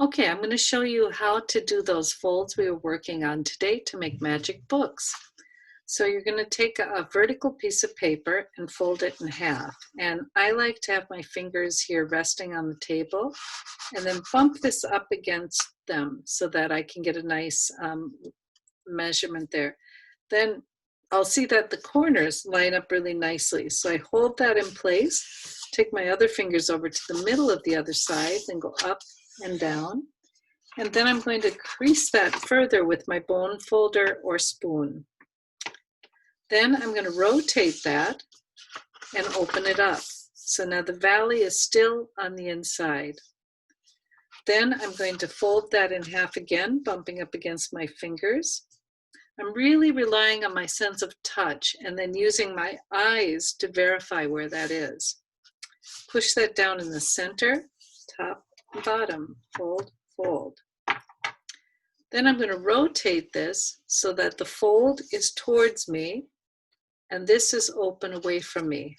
Okay, I'm going to show you how to do those folds we were working on today to make magic books. So you're going to take a vertical piece of paper and fold it in half. And I like to have my fingers here resting on the table and then bump this up against them so that I can get a nice measurement there. Then I'll see that the corners line up really nicely. So I hold that in place, take my other fingers over to the middle of the other side and go up and down. And then I'm going to crease that further with my bone folder or spoon. Then I'm going to rotate that and open it up. So now the valley is still on the inside. Then I'm going to fold that in half again, bumping up against my fingers. I'm really relying on my sense of touch and then using my eyes to verify where that is. Push that down in the center, top and bottom, fold, fold. Then I'm going to rotate this so that the fold is towards me and this is open away from me.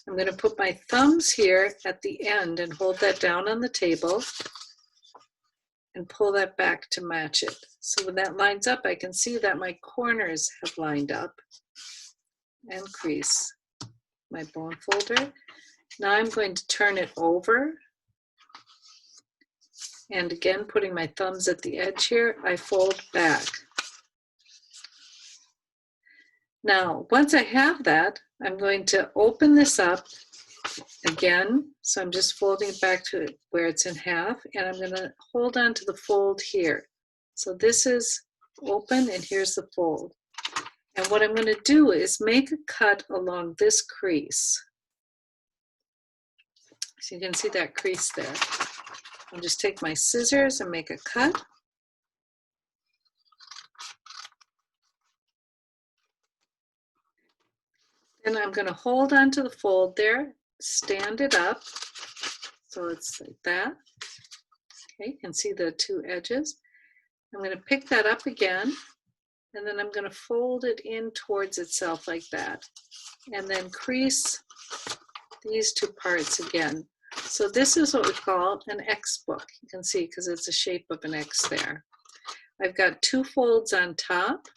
I'm going to put my thumbs here at the end and hold that down on the table and pull that back to match it. So when that lines up, I can see that my corners have lined up and crease my bone folder. Now I'm going to turn it over. And again, putting my thumbs at the edge here, I fold back. Now, once I have that, I'm going to open this up again. So I'm just folding it back to where it's in half, and I'm going to hold on to the fold here. So this is open, and here's the fold. And what I'm going to do is make a cut along this crease. So you can see that crease there. I'll just take my scissors and make a cut. Then I'm going to hold on to the fold there, stand it up, so it's like that. Okay, you can see the two edges. I'm going to pick that up again, and then I'm going to fold it in towards itself like that, and then crease these two parts again. So this is what we call an X book. You can see because it's the shape of an X there. I've got two folds on top,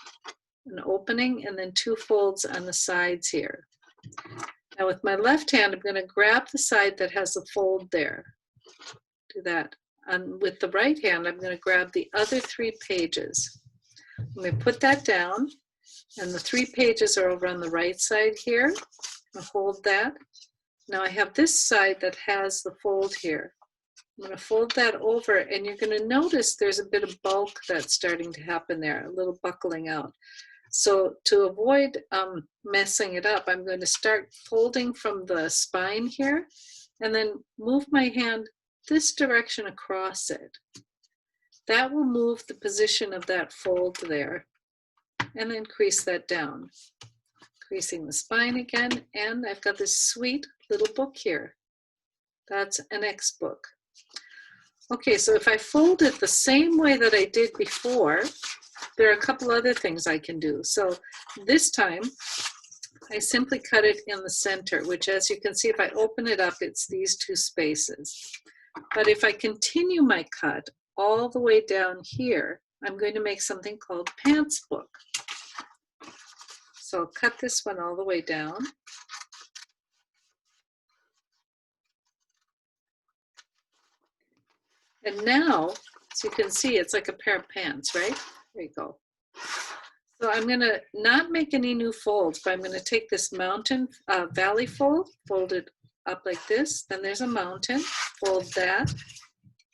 an opening, and then two folds on the sides here. Now with my left hand, I'm going to grab the side that has the fold there. Do that. And with the right hand, I'm going to grab the other 3 pages. I'm going to put that down, and the 3 pages are over on the right side here. I'll hold that. Now I have this side that has the fold here. I'm going to fold that over, and you're going to notice there's a bit of bulk that's starting to happen there, a little buckling out. So to avoid messing it up, I'm going to start folding from the spine here and then move my hand this direction across it. That will move the position of that fold there, and then crease that down. Creasing the spine again, and I've got this sweet little book here. That's an X book. Okay, so if I fold it the same way that I did before, there are a couple other things I can do. So this time, I simply cut it in the center, which as you can see, if I open it up, it's these 2 spaces. But if I continue my cut all the way down here, I'm going to make something called pants book. So I'll cut this one all the way down. And now, as you can see, it's like a pair of pants, right? There you go. So I'm going to not make any new folds, but I'm going to take this mountain valley fold, fold it up like this. Then there's a mountain, fold that,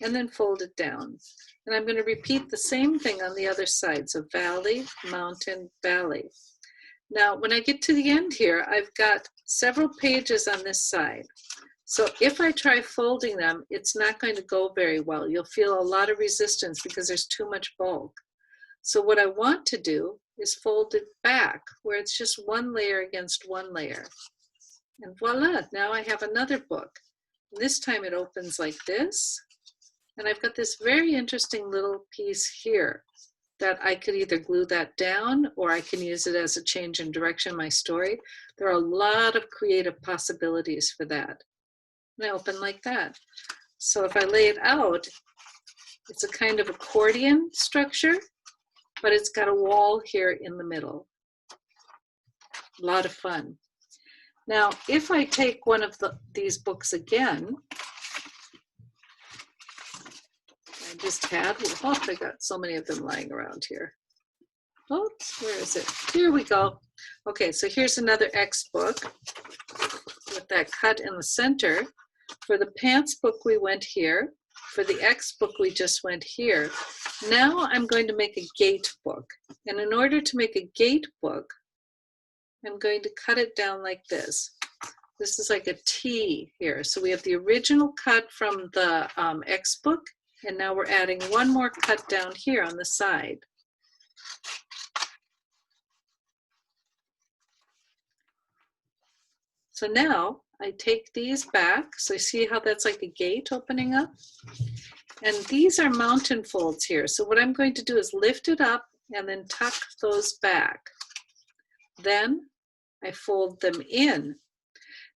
and then fold it down. And I'm going to repeat the same thing on the other side. So valley, mountain, valley. Now, when I get to the end here, I've got several pages on this side. So if I try folding them, it's not going to go very well. You'll feel a lot of resistance because there's too much bulk. So what I want to do is fold it back where it's just one layer against one layer. And voila, now I have another book. This time it opens like this. And I've got this very interesting little piece here that I could either glue that down or I can use it as a change in direction in my story. There are a lot of creative possibilities for that. And I open like that. So if I lay it out, It's a kind of accordion structure, but it's got a wall here in the middle. A lot of fun. Now, if I take one of these books again, I just had, oh, I got so many of them lying around here. Oops, where is it? Here we go. Okay, so here's another X book with that cut in the center. For the pants book, we went here. For the X book, we just went here. Now I'm going to make a gate book. And in order to make a gate book, I'm going to cut it down like this. This is like a T here. So we have the original cut from the X book, and now we're adding one more cut down here on the side. So now I take these back. So you see how that's like a gate opening up? And these are mountain folds here. So what I'm going to do is lift it up and then tuck those back. Then I fold them in.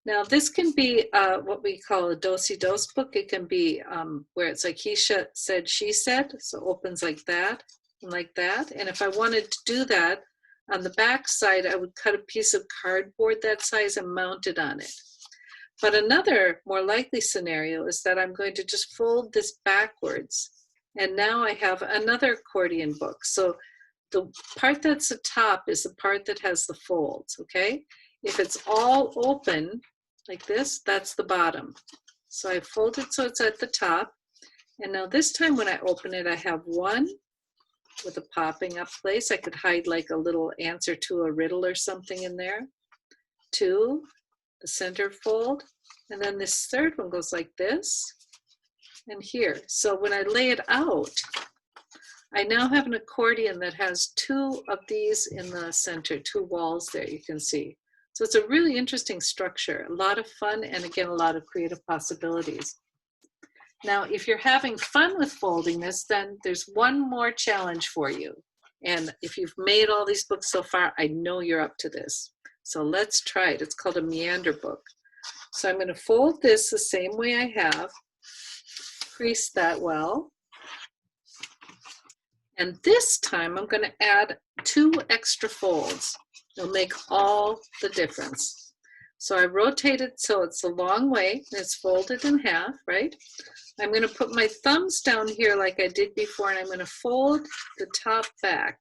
Now this can be what we call a do-si-dos book. It can be where it's like he said, she said. So it opens like that and like that. And if I wanted to do that, on the back side, I would cut a piece of cardboard that size and mount it on it. But another more likely scenario is that I'm going to just fold this backwards. And now I have another accordion book. So the part that's the top is the part that has the folds, okay? If it's all open like this, that's the bottom. So I fold it so it's at the top. And now this time when I open it, I have one with a popping up place. I could hide like a little answer to a riddle or something in there. Two, the center fold. And then this third one goes like this and here. So when I lay it out, I now have an accordion that has two of these in the center, two walls there you can see. So it's a really interesting structure, a lot of fun, and again, a lot of creative possibilities. Now, if you're having fun with folding this, then there's one more challenge for you. And if you've made all these books so far, I know you're up to this. So let's try it. It's called a meander book. So I'm going to fold this the same way I have, crease that well. And this time I'm going to add 2 extra folds. It'll make all the difference. So I rotate it so it's a long way and it's folded in half, right? I'm going to put my thumbs down here like I did before, and I'm going to fold the top back.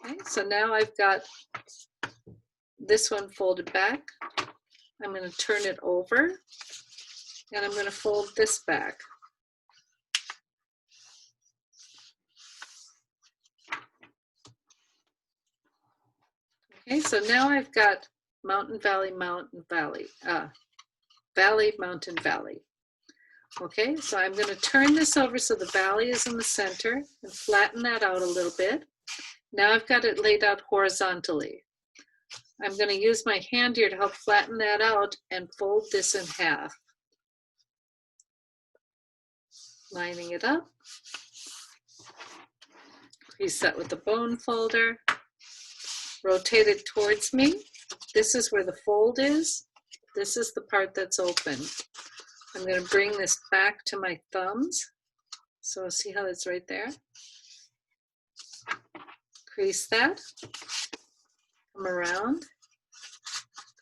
Okay, so now I've got this one folded back. I'm going to turn it over, and I'm going to fold this back. Okay, so now I've got mountain, valley, mountain, valley, valley, mountain, valley. Okay, so I'm going to turn this over so the valley is in the center and flatten that out a little bit. Now I've got it laid out horizontally. I'm going to use my hand here to help flatten that out and fold this in half. Lining it up. Crease that with the bone folder. Rotate it towards me. This is where the fold is. This is the part that's open. I'm going to bring this back to my thumbs. So see how it's right there? Crease that. Come around.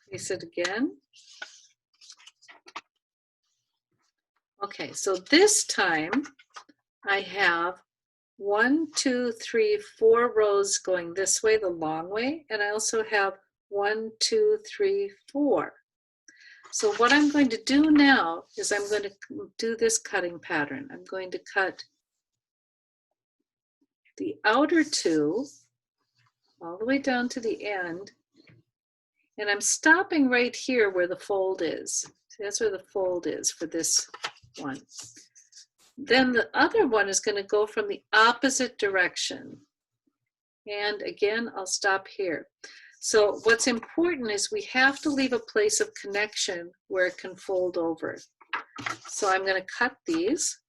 Crease it again. Okay, so this time I have 1, 2, 3, 4 rows going this way, the long way, and I also have 1, 2, 3, 4. So what I'm going to do now is I'm going to do this cutting pattern. I'm going to cut the outer 2 all the way down to the end, and I'm stopping right here where the fold is. See, that's where the fold is for this one. Then the other one is going to go from the opposite direction. And again, I'll stop here. So what's important is we have to leave a place of connection where it can fold over. So I'm going to cut these.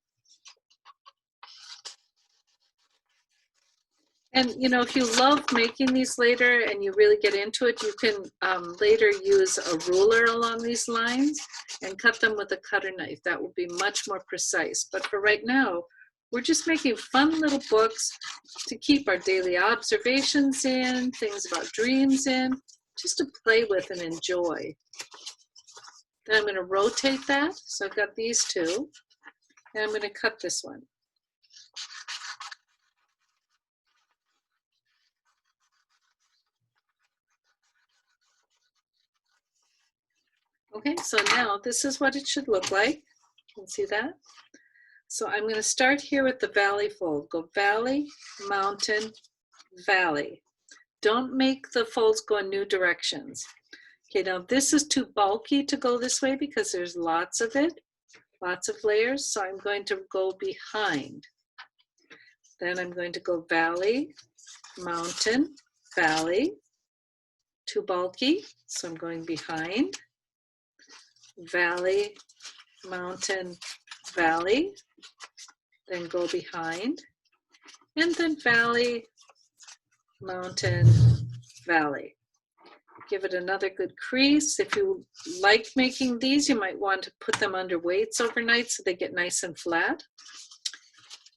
And you know, if you love making these later and you really get into it, you can later use a ruler along these lines and cut them with a cutter knife. That will be much more precise. But for right now, we're just making fun little books to keep our daily observations in, things about dreams in, just to play with and enjoy. Then I'm going to rotate that. So I've got these two, and I'm going to cut this one. Okay, so now this is what it should look like. You can see that. So I'm going to start here with the valley fold. Go valley, mountain, valley. Don't make the folds go in new directions. Okay, now this is too bulky to go this way because there's lots of it, lots of layers. So I'm going to go behind. Then I'm going to go valley, mountain, valley. Too bulky, so I'm going behind. Valley, mountain, valley, then go behind, and then valley, mountain, valley. Give it another good crease. If you like making these, you might want to put them under weights overnight so they get nice and flat.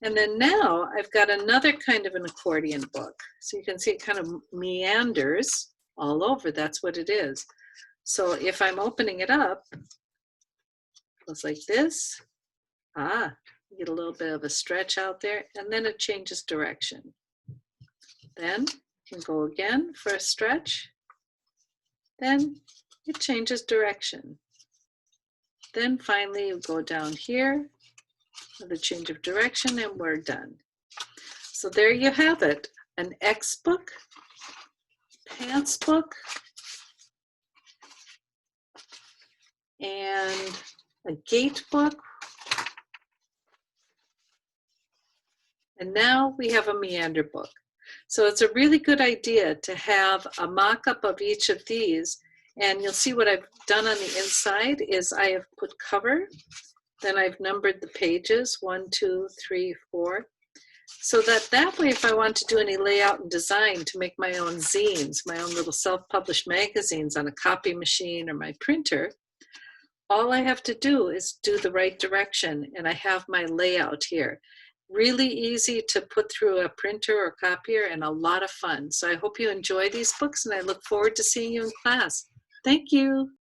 And then now I've got another kind of an accordion book. So you can see it kind of meanders all over. That's what it is. So if I'm opening it up, it goes like this. You get a little bit of a stretch out there, and then it changes direction. Then you can go again for a stretch. Then it changes direction. Then finally you go down here with a change of direction, and we're done. So there you have it, an X book, pants book, and a gate book. And now we have a meander book. So it's a really good idea to have a mock-up of each of these. And you'll see what I've done on the inside is I have put cover, then I've numbered the pages, 1, 2, 3, 4. So that way, if I want to do any layout and design to make my own zines, my own little self-published magazines on a copy machine or my printer, all I have to do is do the right direction, and I have my layout here. Really easy to put through a printer or copier, and a lot of fun. So I hope you enjoy these books, and I look forward to seeing you in class. Thank you.